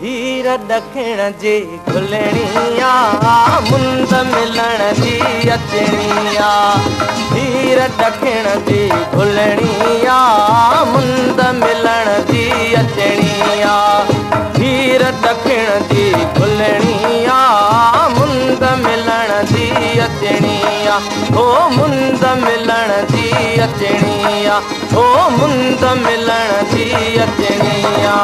हीर ॾखिण जी गुलणिया मुंद मिलण जी अचणिया हीर ॾखिण जी गुलणिया मुंद मिलण जी अचणिया हीर ॾखिण जी गुलणिया मुंद मिलण जी अचणिया ओ मुंद मिलण जी अचणिया ओ मुंद मिलण जी अचणिया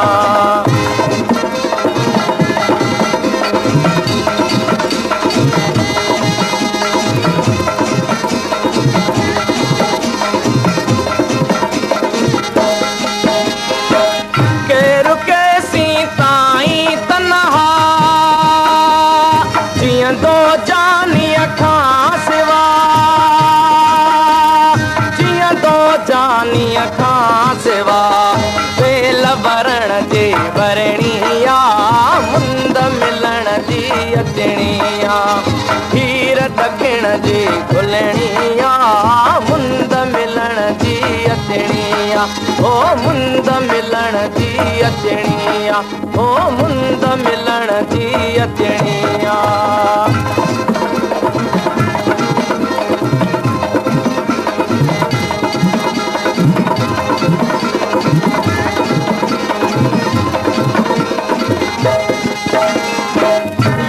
दो जानी अखां सिवा जियां दो जानी अखां सिवा वेल वरण जे वरणिया मुंद मिलण जी अचणिया हीर ॾखिण जी गुलणिया मुंद मिलण जी अचणिया ओ मुंद मिलण जी अचणिया ओ मुंद मिलण जी अचणिया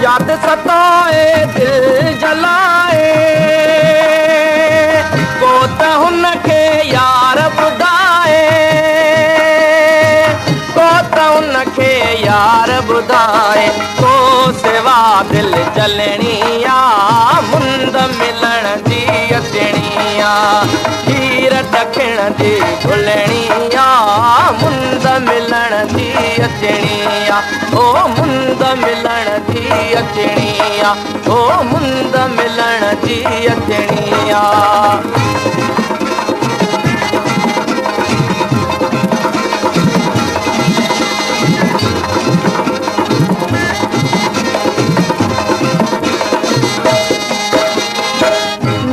याद सताए दिल जलाए को त हुनखे यार ॿुधाए को त हुनखे यार ॿुधाए को सिवा दिल जलणिया मुंद मिलण जी अचणिया हीर ॾखिण जी गुलणिया मुंद मिलण जी अचणिया ओ मुंद मिलण जी अचणिया ओ मुंद मिलण जी अचणिया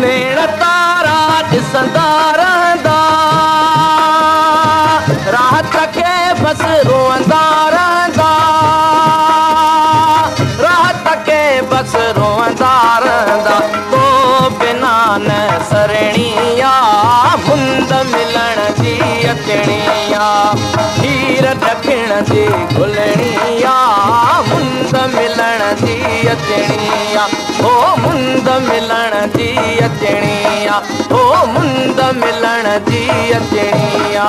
नेण तारा ॾिसंदा रहंदा राहत खे बसि रोअंदा रहंदा राहत खे बसि रोअंदा रहंदा तो बिना न सरणिया मुंद मिलण जी अचणिया हीर ॾखिण जी गुलणिया मुंद मिलण जी अचणिया ओ मुंद मिलण जी अचणिया ओ मुंद मिलण जी अचणिया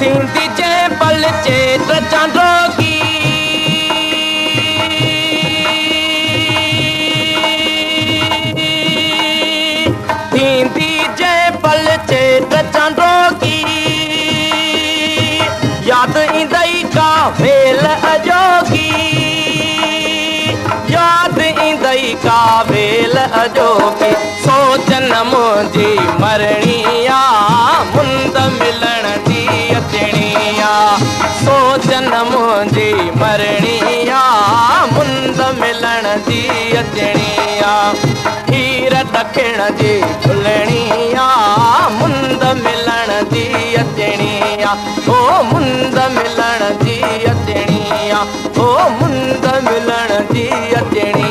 थींदी जे पल चेत चांदोगी थींदी जे पल चेत चांदोगी याद ईंदई का वेल अजोगी याद ईंदई का वेल अजोगी सोचन मुंहिंजी मरणिया मुंद मिलण जी अचणिया सोचन मुंहिंजी मरणिया मुंद मिलण जी अचणिया हीर ॾखिण जी गुलणिया मुंद मिलण जी अचणिया ओ मुंद मिलण जी अचणिया ओ मुंद मिलण जी अचणिया